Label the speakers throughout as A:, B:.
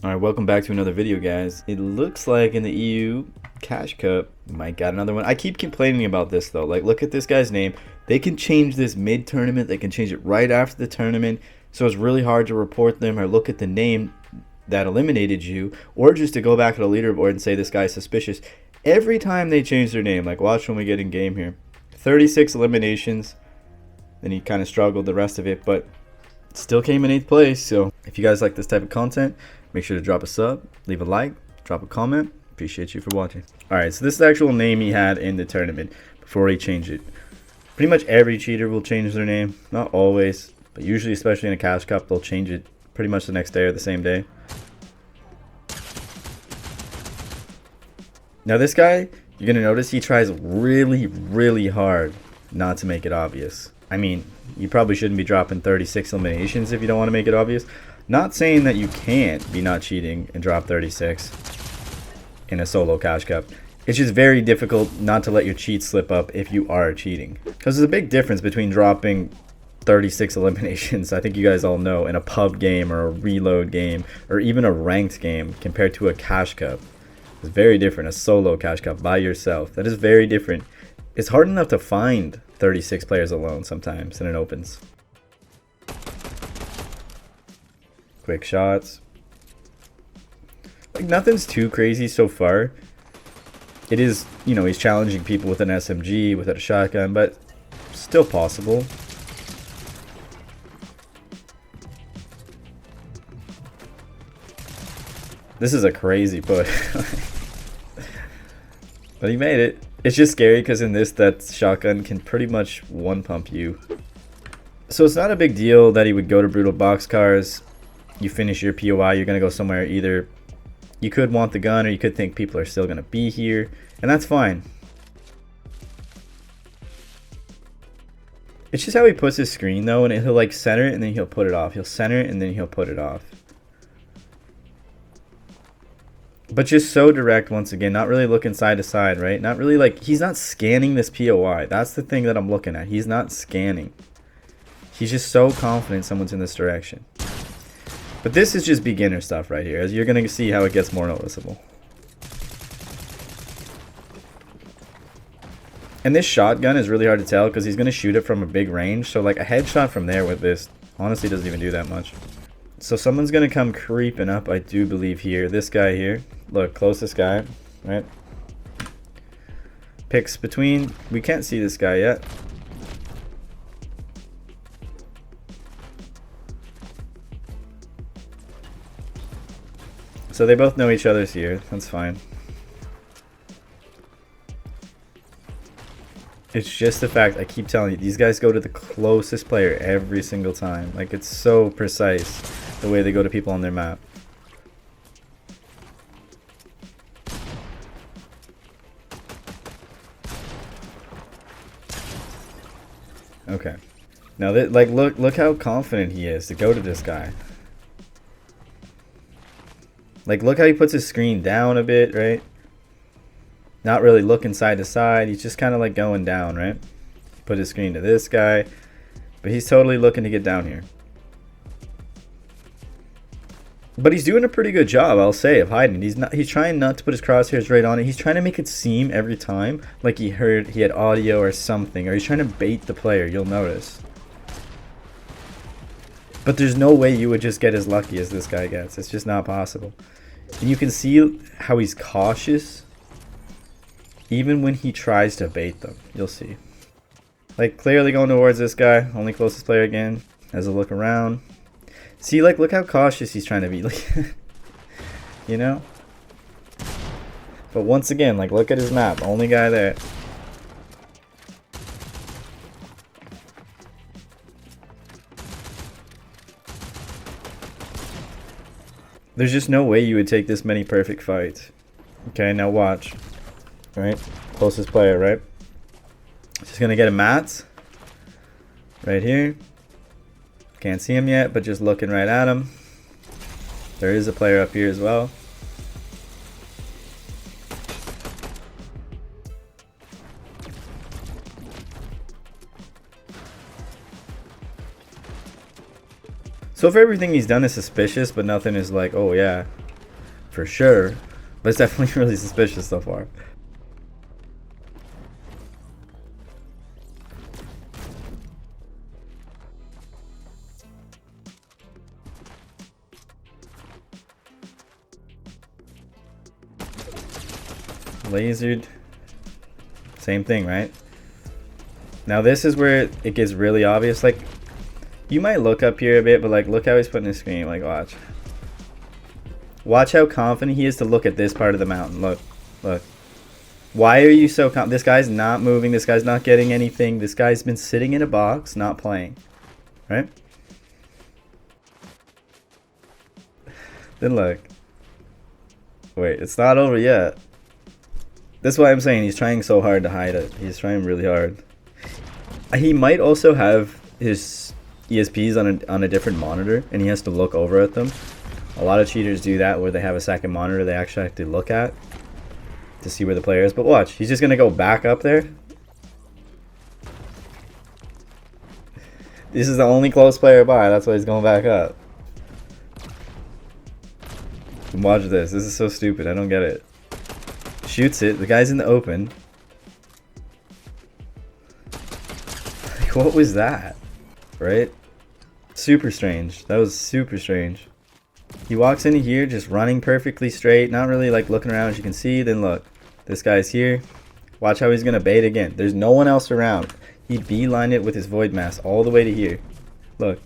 A: Alright, welcome back to another video, guys. It looks like in the EU Cash Cup might got another one. I keep complaining about this though. Like, look at this guy's name. They can change this mid-tournament. They can change it right after the tournament. So it's really hard to report them or look at the name that eliminated you, or just to go back to the leaderboard and say this guy's suspicious. Every time they change their name, like watch when we get in game here. 36 eliminations. Then he kind of struggled the rest of it, but still came in 8th place. So if you guys like this type of content, make sure to drop a sub, leave a like, drop a comment. Appreciate you for watching. Alright, so this is the actual name he had in the tournament before he changed it. Pretty much every cheater will change their name. Not always, but usually, especially in a Cash Cup, they'll change it pretty much the next day or the same day. Now this guy, you're going to notice he tries really hard not to make it obvious. I mean, you probably shouldn't be dropping 36 eliminations if you don't want to make it obvious. Not saying that you can't be not cheating and drop 36 in a solo Cash Cup. It's just very difficult not to let your cheats slip up if you are cheating. Because there's a big difference between dropping 36 eliminations, I think you guys all know, in a pub game or a reload game or even a ranked game compared to a Cash Cup. It's very different. A solo Cash Cup by yourself. That is very different. It's hard enough to find 36 players alone sometimes in an opens. Quick shots. Like, nothing's too crazy so far. It is, you know, he's challenging people with an SMG, with a shotgun, but still possible. This is a crazy put. But he made it. It's just scary because in this, that shotgun can pretty much one pump you. So it's not a big deal that he would go to Brutal Boxcars. You finish your POI, you're going to go somewhere. Either you could want the gun or you could think people are still going to be here. And that's fine. It's just how he puts his screen though. And he'll like center it and then he'll put it off. He'll center it and then he'll put it off. But just so direct once again, not really looking side to side, right? Not really like, he's not scanning this POI. That's the thing that I'm looking at. He's not scanning. He's just so confident someone's in this direction. But this is just beginner stuff right here, as you're going to see how it gets more noticeable. And this shotgun is really hard to tell because he's going to shoot it from a big range. So like a headshot from there with this honestly doesn't even do that much. So someone's going to come creeping up, I do believe here. This guy here. Look, closest guy, right? Picks between. We can't see this guy yet. So they both know each other's here. That's fine. It's just the fact, I keep telling you, these guys go to the closest player every single time. Like, it's so precise the way they go to people on their map. Okay. Now that, like, look how confident he is to go to this guy. Like, look how he puts his screen down a bit, right? Not really looking side to side. He's just kind of like going down, right? Put his screen to this guy. But he's totally looking to get down here. But he's doing a pretty good job, I'll say, of hiding. He's trying not to put his crosshairs right on it. He's trying to make it seem every time like he had audio or something. Or he's trying to bait the player, you'll notice. But there's no way you would just get as lucky as this guy gets. It's just not possible. And you can see how he's cautious even when he tries to bait them. You'll see. Like, clearly going towards this guy. Only closest player again. Has a look around. See, like, look how cautious he's trying to be. Like, you know? But once again, like, look at his map. Only guy there. There's just no way you would take this many perfect fights. Okay, now watch. Right? Closest player, right? Just gonna get a mats. Right here. Can't see him yet, but just looking right at him. There is a player up here as well. So if everything he's done is suspicious, but nothing is like, oh yeah, for sure, but it's definitely really suspicious so far. Lasered. Same thing, right? Now this is where it gets really obvious. Like, you might look up here a bit, but like, look how he's putting his screen. Like, watch. Watch how confident he is to look at this part of the mountain. Look, look. Why are you so confident? This guy's not moving. This guy's not getting anything. This guy's been sitting in a box, not playing. Right? Then look. Wait, it's not over yet. That's why I'm saying he's trying so hard to hide it. He's trying really hard. He might also have his ESPs on a different monitor, and he has to look over at them. A lot of cheaters do that, where they have a second monitor they actually have to look at to see where the player is. But watch, he's just gonna go back up there. This is the only close player by, that's why he's going back up. Watch this. This is so stupid. I don't get it. Shoots it. The guy's in the open. Like, what was that? Right? Super strange. That was super strange. He walks into here just running perfectly straight. Not really like looking around, as you can see. Then look. This guy's here. Watch how he's going to bait again. There's no one else around. He beelined it with his void mask all the way to here. Look.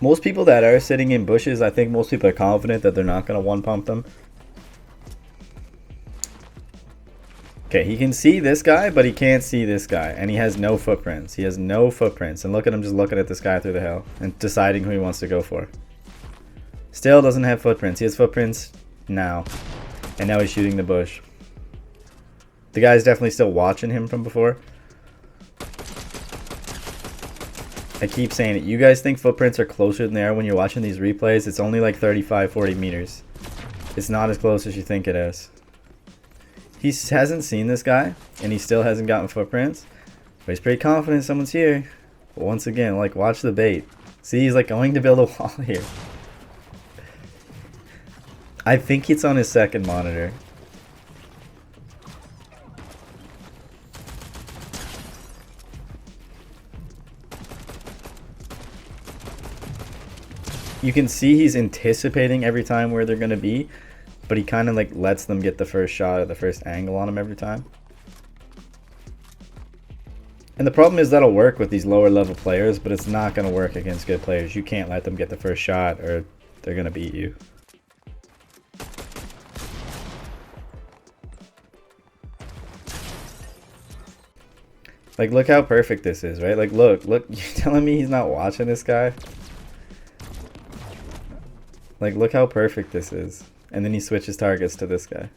A: Most people that are sitting in bushes, I think most people are confident that they're not going to one-pump them. Okay, he can see this guy, but he can't see this guy. And he has no footprints. He has no footprints. And look at him just looking at this guy through the hill and deciding who he wants to go for. Still doesn't have footprints. He has footprints now. And now he's shooting the bush. The guy's definitely still watching him from before. I keep saying it. You guys think footprints are closer than they are when you're watching these replays. It's only like 35, 40 meters. It's not as close as you think it is. He hasn't seen this guy, and he still hasn't gotten footprints. But he's pretty confident someone's here. But once again, like, watch the bait. See, he's like going to build a wall here. I think it's on his second monitor. You can see he's anticipating every time where they're going to be, but he kind of like lets them get the first shot at the first angle on him every time. And the problem is that'll work with these lower level players, but it's not going to work against good players. You can't let them get the first shot or they're going to beat you. Like, look how perfect this is, right? Like, look, you're telling me he's not watching this guy? Like, look how perfect this is. And then he switches targets to this guy.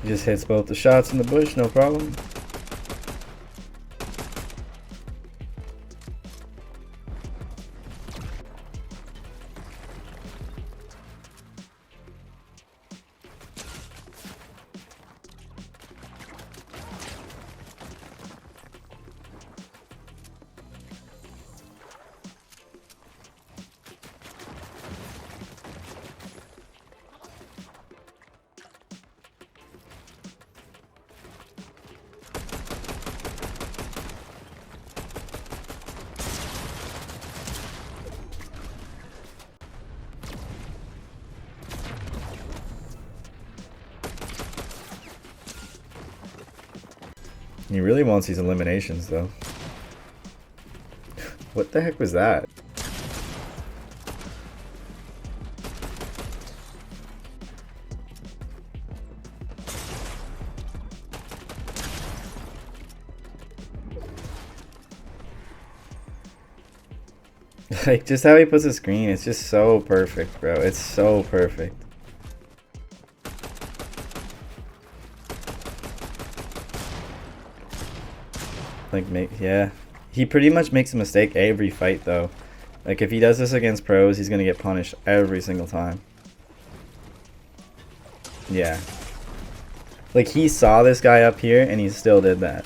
A: He just hits both the shots in the bush, no problem. He really wants these eliminations, though. What the heck was that? Like, just how he puts the screen, it's just so perfect, bro. It's so perfect. Like, yeah. He pretty much makes a mistake every fight, though. Like, if he does this against pros, he's gonna get punished every single time. Yeah. Like, he saw this guy up here, and he still did that.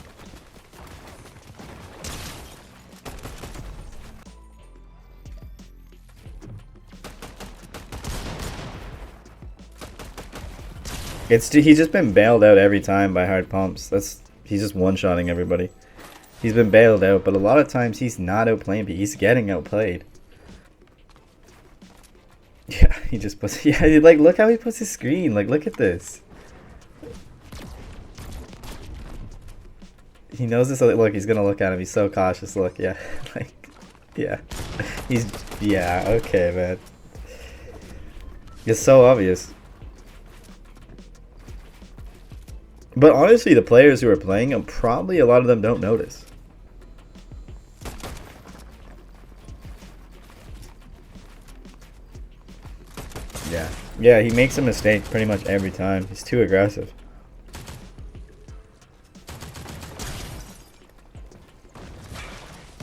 A: He's just been bailed out every time by hard pumps. He's just one-shotting everybody. He's been bailed out, but a lot of times he's not outplaying people. He's getting outplayed. Yeah, he just puts... Yeah, like, look how he puts his screen. Like, look at this. He knows this. Look, he's gonna look at him. He's so cautious. Look, yeah. Like, yeah. Yeah, okay, man. It's so obvious. But honestly, the players who are playing him, probably a lot of them don't notice. Yeah. Yeah, he makes a mistake pretty much every time. He's too aggressive.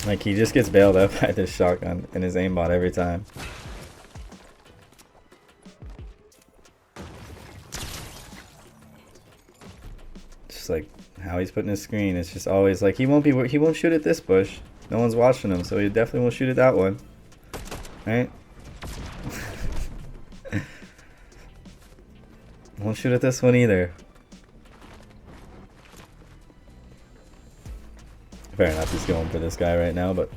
A: Like, he just gets bailed out by this shotgun and his aimbot every time. Just like how he's putting his screen, it's just always like he won't shoot at this bush. No one's watching him, so he definitely won't shoot at that one. Right? Won't shoot at this one either. Fair enough, he's going for this guy right now, but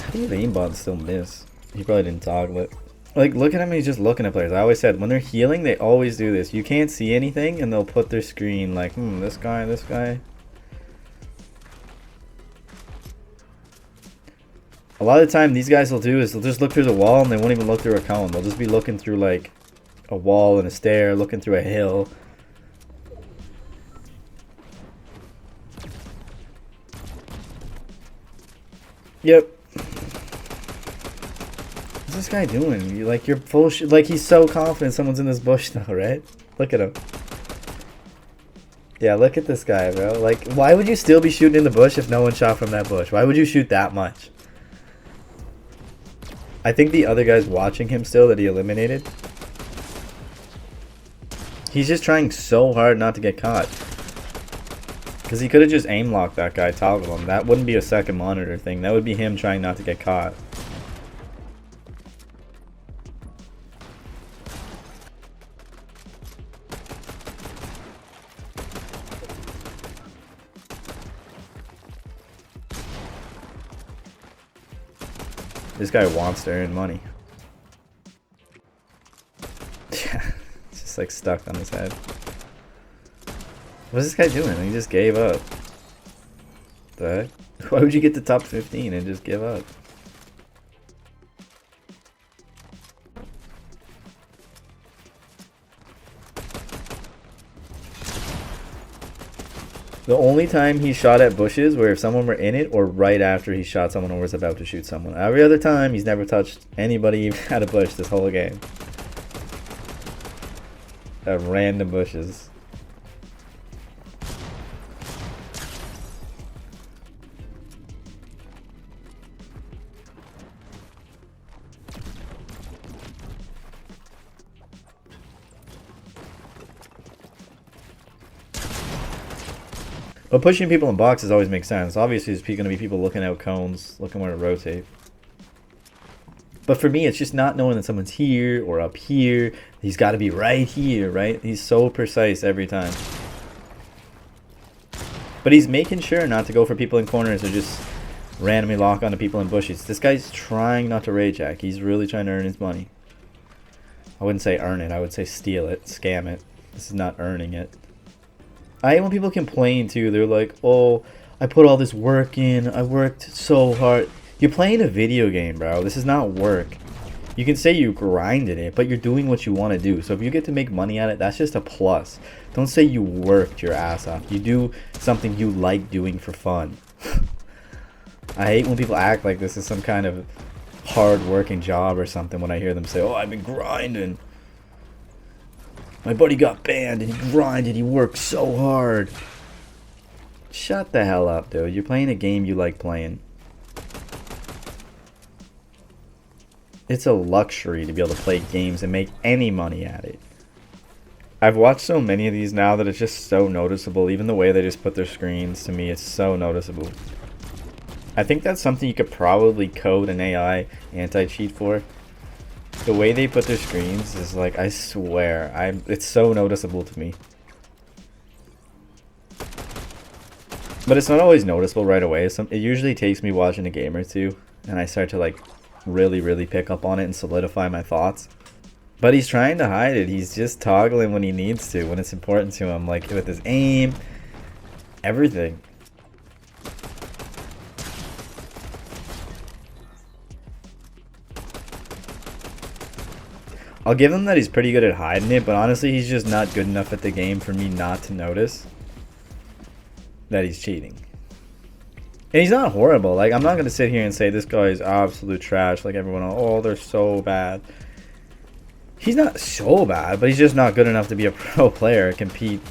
A: how do you aimbot still miss? He probably didn't toggle it. Like, look at him, he's just looking at players. I always said, when they're healing, they always do this. You can't see anything, and they'll put their screen like, this guy, this guy. A lot of the time, these guys will do is they'll just look through the wall, and they won't even look through a cone. They'll just be looking through, like, a wall and a stair, looking through a hill. Yep. What's this guy doing? You're full of shit. Like, he's so confident someone's in this bush now, right? Look at him. Yeah, look at this guy, bro. Like, why would you still be shooting in the bush if no one shot from that bush? Why would you shoot that much? I think the other guy's watching him still that he eliminated. He's just trying so hard not to get caught. Because he could have just aim locked that guy, toggle him. That wouldn't be a second monitor thing. That would be him trying not to get caught. This guy wants to earn money. Yeah, it's just like stuck on his head. What's this guy doing? He just gave up. The heck? Why would you get to top 15 and just give up? The only time he shot at bushes were if someone were in it or right after he shot someone or was about to shoot someone. Every other time, he's never touched anybody at a bush this whole game. At random bushes. But pushing people in boxes always makes sense. Obviously, there's going to be people looking out cones, looking where to rotate. But for me, it's just not knowing that someone's here or up here. He's got to be right here, right? He's so precise every time. But he's making sure not to go for people in corners or just randomly lock onto people in bushes. This guy's trying not to rage hack. He's really trying to earn his money. I wouldn't say earn it. I would say steal it, scam it. This is not earning it. I hate when people complain too. They're like, oh, I put all this work in. I worked so hard. You're playing a video game, bro. This is not work. You can say you grinded it, but you're doing what you want to do. So if you get to make money at it, that's just a plus. Don't say you worked your ass off. You do something you like doing for fun. I hate when people act like this is some kind of hard working job or something when I hear them say, oh, I've been grinding. My buddy got banned and he grinded, he worked so hard. Shut the hell up, dude. You're playing a game you like playing. It's a luxury to be able to play games and make any money at it. I've watched so many of these now that it's just so noticeable. Even the way they just put their screens, to me, it's so noticeable. I think that's something you could probably code an AI anti-cheat for. The way they put their screens is like, I swear, it's so noticeable to me. But it's not always noticeable right away. It usually takes me watching a game or two, and I start to like really pick up on it and solidify my thoughts. But he's trying to hide it. He's just toggling when he needs to, when it's important to him, like with his aim, everything. I'll give him that he's pretty good at hiding it, but honestly, he's just not good enough at the game for me not to notice that he's cheating. And he's not horrible. Like, I'm not going to sit here and say this guy is absolute trash like everyone else. Oh, they're so bad. He's not so bad, but he's just not good enough to be a pro player and compete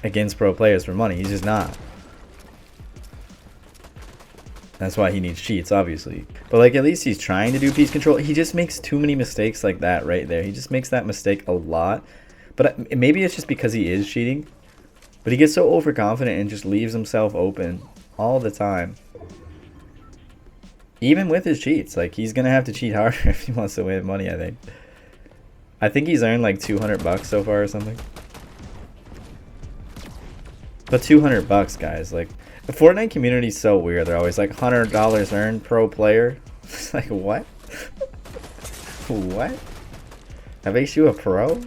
A: against pro players for money. He's just not. That's why he needs cheats, obviously. But like, at least he's trying to do piece control. He just makes too many mistakes like that right there. He just makes that mistake a lot. But maybe it's just because he is cheating. But he gets so overconfident and just leaves himself open all the time. Even with his cheats. Like, he's going to have to cheat harder if he wants to win money, I think. I think he's earned like 200 bucks so far or something. But 200 bucks, guys. Like, the Fortnite community is so weird. They're always like, $100 earned pro player. It's like, what? What? That makes you a pro?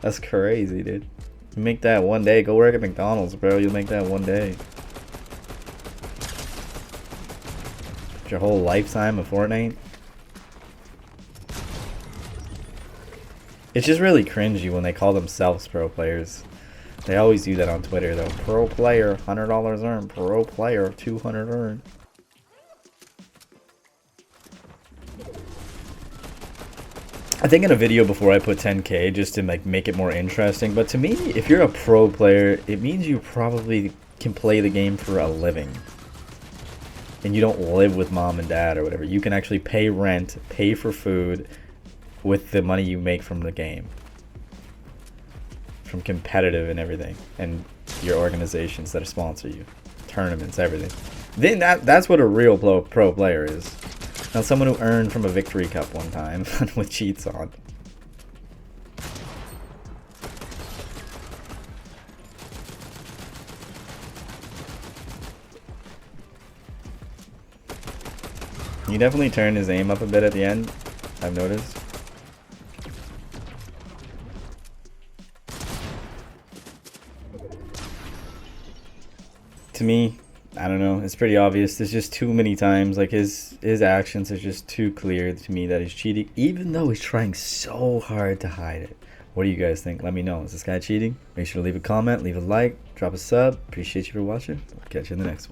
A: That's crazy, dude. You make that one day. Go work at McDonald's, bro. You'll make that one day. Your whole lifetime of Fortnite. It's just really cringy when they call themselves pro players. They always do that on Twitter, though. Pro player, $100 earned. Pro player, 200 earned. I think in a video before I put 10K just to like make it more interesting. But to me, if you're a pro player, it means you probably can play the game for a living. And you don't live with mom and dad or whatever. You can actually pay rent, pay for food with the money you make from the game. From competitive and everything. And your organizations that sponsor you. Tournaments, everything. Then that's what a real pro player is. Not someone who earned from a victory cup one time with cheats on. He definitely turned his aim up a bit at the end, I've noticed. To me, I don't know, it's pretty obvious. There's just too many times, like his actions are just too clear to me that he's cheating, even though he's trying so hard to hide it. What do you guys think? Let me know. Is this guy cheating? Make sure to leave a comment, leave a like, drop a sub. Appreciate you for watching. I'll catch you in the next one.